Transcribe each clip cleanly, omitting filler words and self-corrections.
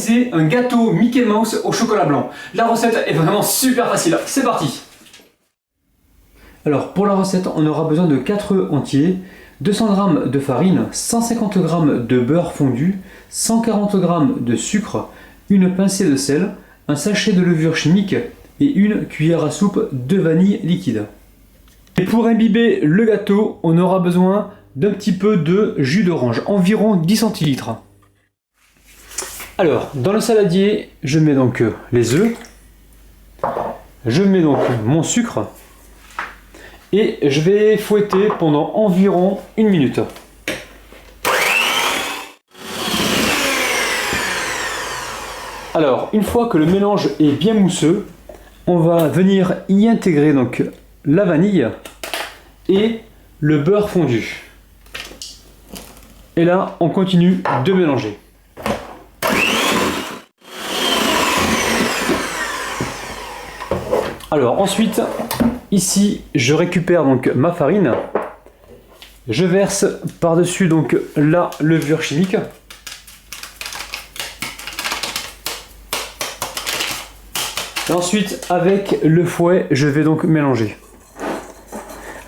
réaliser un gâteau Mickey Mouse au chocolat blanc. La recette est vraiment super facile, c'est parti! Alors pour la recette, on aura besoin de 4 œufs entiers, 200 g de farine, 150 g de beurre fondu, 140 g de sucre, une pincée de sel, un sachet de levure chimique et une cuillère à soupe de vanille liquide. Et pour imbiber le gâteau, on aura besoin d'un petit peu de jus d'orange, environ 10 centilitres. Alors, dans le saladier, je mets donc les œufs, je mets donc mon sucre et je vais fouetter pendant environ 1 minute. Alors, une fois que le mélange est bien mousseux, on va venir y intégrer donc la vanille et le beurre fondu. Et là, on continue de mélanger. Alors ensuite, ici, je récupère donc ma farine. Je verse par-dessus donc la levure chimique. Et ensuite, avec le fouet, je vais donc mélanger.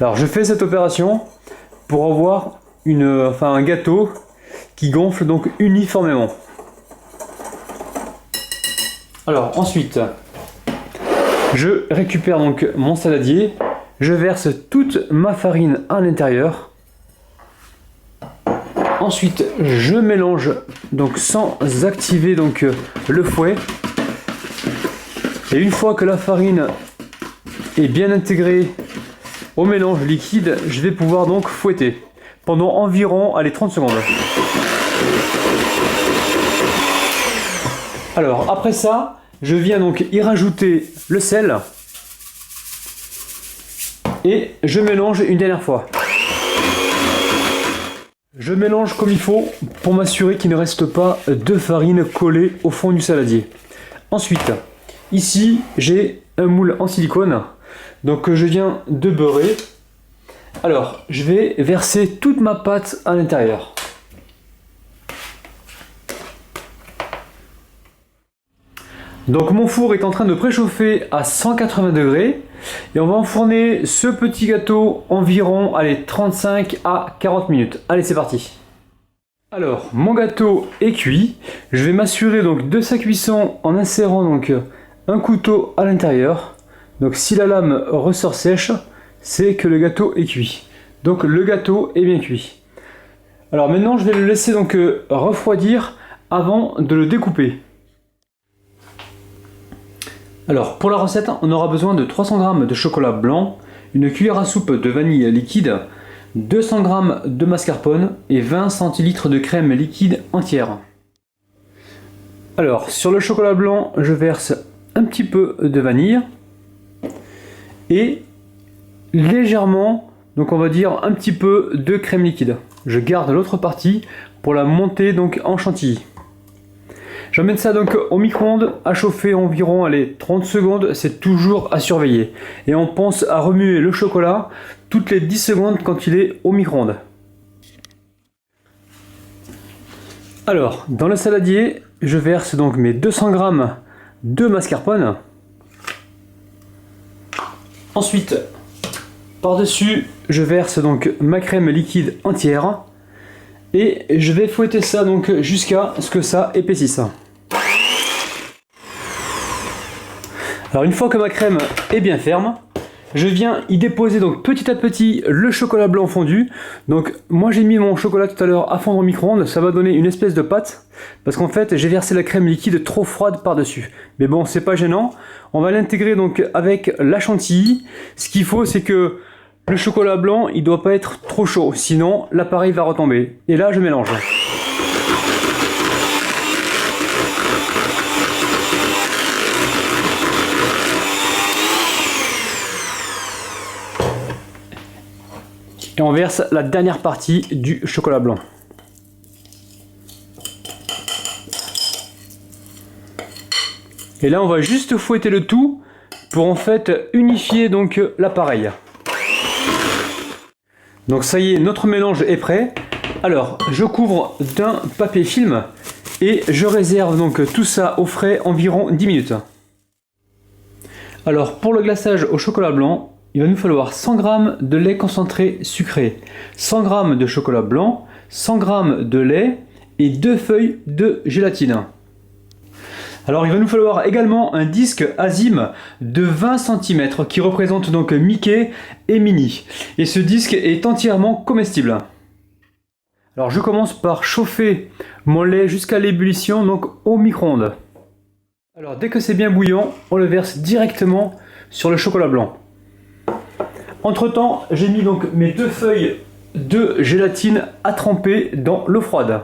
Alors je fais cette opération pour avoir un gâteau qui gonfle donc uniformément. Alors ensuite, je récupère donc mon saladier, je verse toute ma farine à l'intérieur. Ensuite, je mélange donc sans activer donc le fouet. Et une fois que la farine est bien intégrée au mélange liquide, je vais pouvoir donc fouetter pendant environ 30 secondes. Alors après ça, je viens donc y rajouter le sel et je mélange une dernière fois. Je mélange comme il faut pour m'assurer qu'il ne reste pas de farine collée au fond du saladier. Ensuite, ici j'ai un moule en silicone donc que je viens de beurrer. Alors, je vais verser toute ma pâte à l'intérieur. Donc mon four est en train de préchauffer à 180 degrés et on va enfourner ce petit gâteau environ 35 à 40 minutes. Allez, c'est parti. Alors, mon gâteau est cuit. Je vais m'assurer donc de sa cuisson en insérant donc un couteau à l'intérieur. Donc si la lame ressort sèche, c'est que le gâteau est cuit. Donc le gâteau est bien cuit. Alors maintenant, je vais le laisser donc refroidir avant de le découper. Alors pour la recette, on aura besoin de 300 g de chocolat blanc, une cuillère à soupe de vanille liquide, 200 g de mascarpone et 20 centilitres de crème liquide entière. Alors sur le chocolat blanc, je verse un petit peu de vanille et légèrement, donc on va dire un petit peu de crème liquide. Je garde l'autre partie pour la monter donc en chantilly. J'emmène ça donc au micro-ondes à chauffer environ 30 secondes, c'est toujours à surveiller. Et on pense à remuer le chocolat toutes les 10 secondes quand il est au micro-ondes. Alors, dans le saladier, je verse donc mes 200 g de mascarpone. Ensuite, par-dessus, je verse donc ma crème liquide entière et je vais fouetter ça donc jusqu'à ce que ça épaississe. Alors une fois que ma crème est bien ferme, je viens y déposer donc petit à petit le chocolat blanc fondu. Donc moi j'ai mis mon chocolat tout à l'heure à fondre au micro-ondes, ça va donner une espèce de pâte parce qu'en fait j'ai versé la crème liquide trop froide par-dessus. Mais bon, c'est pas gênant. On va l'intégrer donc avec la chantilly. Ce qu'il faut, c'est que le chocolat blanc, il doit pas être trop chaud, sinon l'appareil va retomber. Et là, je mélange. Et on verse la dernière partie du chocolat blanc. Et là, on va juste fouetter le tout pour en fait unifier donc l'appareil. Donc ça y est, notre mélange est prêt. Alors, je couvre d'un papier film Et je réserve donc tout ça au frais environ 10 minutes. Alors pour le glaçage au chocolat blanc, il va nous falloir 100 g de lait concentré sucré, 100 g de chocolat blanc, 100 g de lait et 2 feuilles de gélatine. Alors il va nous falloir également un disque Azim de 20 cm qui représente donc Mickey et Minnie. Et ce disque est entièrement comestible. Alors je commence par chauffer mon lait jusqu'à l'ébullition, donc au micro-ondes. Alors dès que c'est bien bouillant, on le verse directement sur le chocolat blanc. Entre temps, j'ai mis donc mes 2 feuilles de gélatine à tremper dans l'eau froide.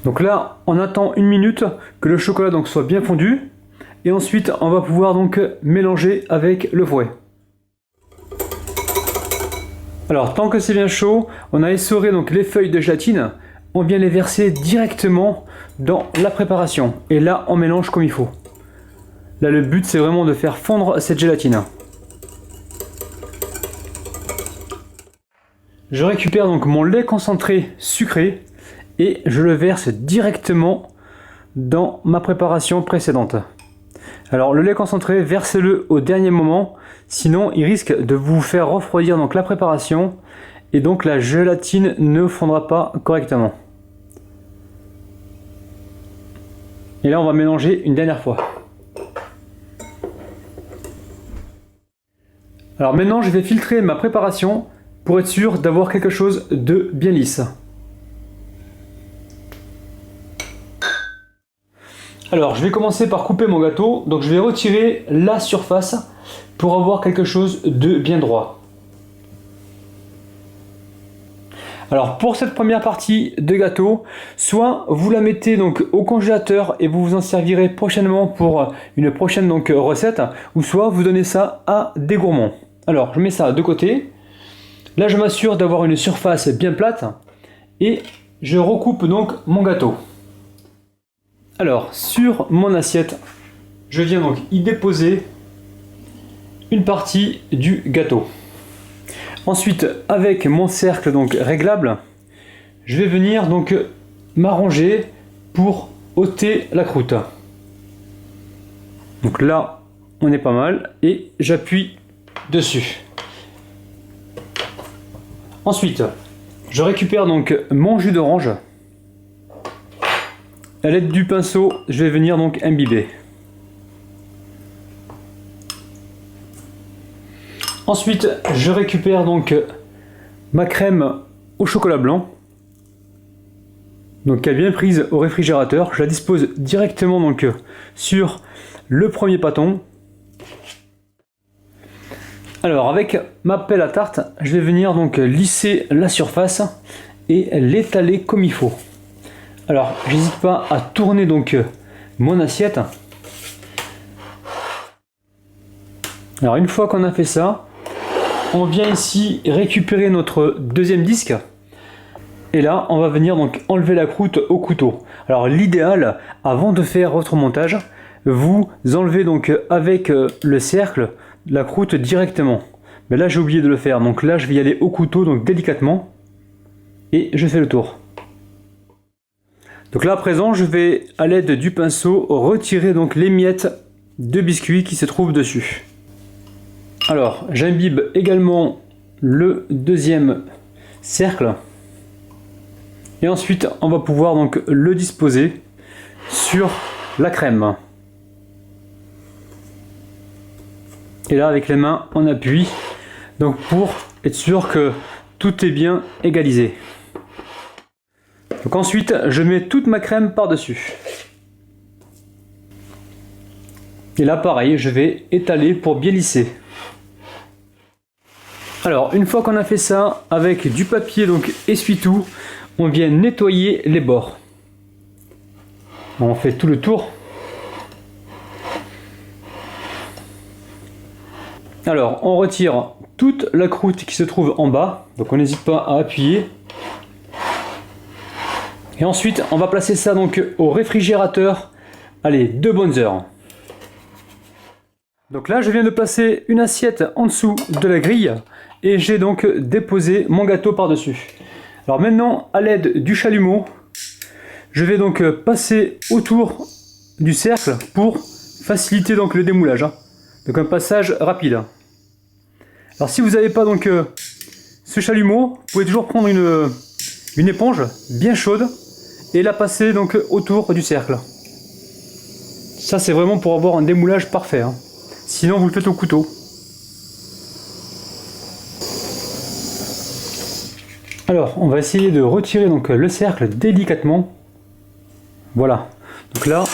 Donc là, on attend 1 minute que le chocolat donc soit bien fondu. Et ensuite, on va pouvoir donc mélanger avec le fouet. Alors, tant que c'est bien chaud, on a essoré donc les feuilles de gélatine. On vient les verser directement dans la préparation. Et là, on mélange comme il faut. Là, le but, c'est vraiment de faire fondre cette gélatine. Je récupère donc mon lait concentré sucré et je le verse directement dans ma préparation précédente. Alors le lait concentré, versez-le au dernier moment, sinon il risque de vous faire refroidir donc la préparation et donc la gélatine ne fondra pas correctement. Et là on va mélanger une dernière fois. Alors maintenant je vais filtrer ma préparation pour être sûr d'avoir quelque chose de bien lisse. Alors, je vais commencer par couper mon gâteau. Donc, je vais retirer la surface pour avoir quelque chose de bien droit. Alors, pour cette première partie de gâteau, soit vous la mettez donc au congélateur et vous vous en servirez prochainement pour une prochaine donc recette, ou soit vous donnez ça à des gourmands. Alors, je mets ça de côté. Là, je m'assure d'avoir une surface bien plate et je recoupe donc mon gâteau. Alors, sur mon assiette, je viens donc y déposer une partie du gâteau. Ensuite, avec mon cercle donc réglable, je vais venir donc m'arranger pour ôter la croûte. Donc là, on est pas mal et j'appuie dessus. Ensuite, je récupère donc mon jus d'orange. À l'aide du pinceau, je vais venir donc imbiber. Ensuite, je récupère donc ma crème au chocolat blanc. Donc elle est bien prise au réfrigérateur. Je la dispose directement donc sur le premier pâton. Alors avec ma pelle à tarte, je vais venir donc lisser la surface et l'étaler comme il faut. Alors, j'hésite pas à tourner donc mon assiette. Alors, une fois qu'on a fait ça, on vient ici récupérer notre deuxième disque. Et là, on va venir donc enlever la croûte au couteau. Alors, l'idéal, avant de faire votre montage, vous enlevez donc avec le cercle la croûte directement. Mais là, j'ai oublié de le faire. Donc là, je vais y aller au couteau, donc délicatement. Et je fais le tour. Donc là à présent, je vais à l'aide du pinceau retirer donc les miettes de biscuits qui se trouvent dessus. Alors j'imbibe également le deuxième cercle et ensuite on va pouvoir donc le disposer sur la crème. Et là avec les mains on appuie donc pour être sûr que tout est bien égalisé. Donc ensuite, je mets toute ma crème par-dessus. Et là, pareil, je vais étaler pour bien lisser. Alors, une fois qu'on a fait ça, avec du papier donc essuie-tout, on vient nettoyer les bords. On fait tout le tour. Alors, on retire toute la croûte qui se trouve en bas. Donc, on n'hésite pas à appuyer. Et ensuite, on va placer ça donc au réfrigérateur, allez, 2 bonnes heures. Donc là, je viens de placer une assiette en dessous de la grille et j'ai donc déposé mon gâteau par-dessus. Alors maintenant, à l'aide du chalumeau, je vais donc passer autour du cercle pour faciliter donc le démoulage. Donc un passage rapide. Alors si vous n'avez pas donc ce chalumeau, vous pouvez toujours prendre une éponge bien chaude et la passer donc autour du cercle. Ça c'est vraiment pour avoir un démoulage parfait. Sinon vous le faites au couteau. Alors on va essayer de retirer donc le cercle délicatement. Voilà. Donc là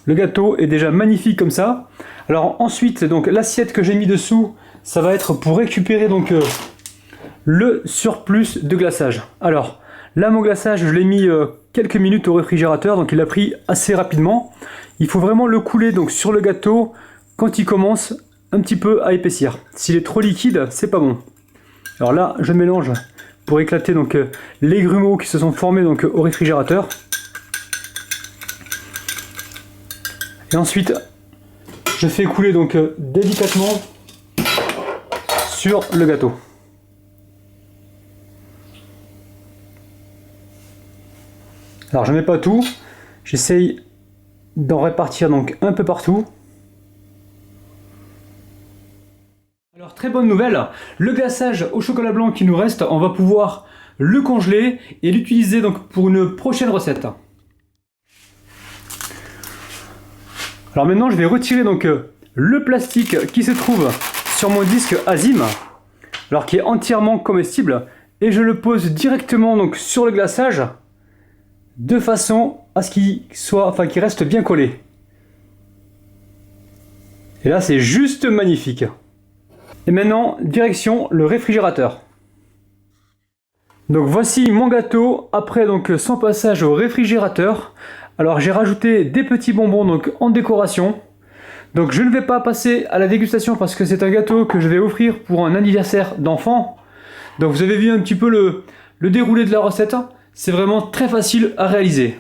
le gâteau est déjà magnifique comme ça. Alors ensuite donc l'assiette que j'ai mis dessous, ça va être pour récupérer donc le surplus de glaçage. Alors là mon glaçage je l'ai mis quelques minutes au réfrigérateur, donc il a pris assez rapidement. Il faut vraiment le couler donc sur le gâteau quand il commence un petit peu à épaissir. S'il est trop liquide, c'est pas bon. Alors là je mélange pour éclater donc les grumeaux qui se sont formés donc au réfrigérateur. Et ensuite je fais couler donc délicatement sur le gâteau. Alors je mets pas tout, j'essaye d'en répartir donc un peu partout. Alors très bonne nouvelle, le glaçage au chocolat blanc qui nous reste, on va pouvoir le congeler et l'utiliser donc pour une prochaine recette. Alors maintenant je vais retirer donc le plastique qui se trouve sur mon disque Azim, alors qui est entièrement comestible, et je le pose directement donc sur le glaçage de façon à ce qu'il reste bien collé. Et là c'est juste magnifique. Et maintenant direction le réfrigérateur. Donc voici mon gâteau après donc son passage au réfrigérateur. Alors j'ai rajouté des petits bonbons donc en décoration. Donc je ne vais pas passer à la dégustation parce que c'est un gâteau que je vais offrir pour un anniversaire d'enfant. Donc vous avez vu un petit peu le déroulé de la recette. C'est vraiment très facile à réaliser.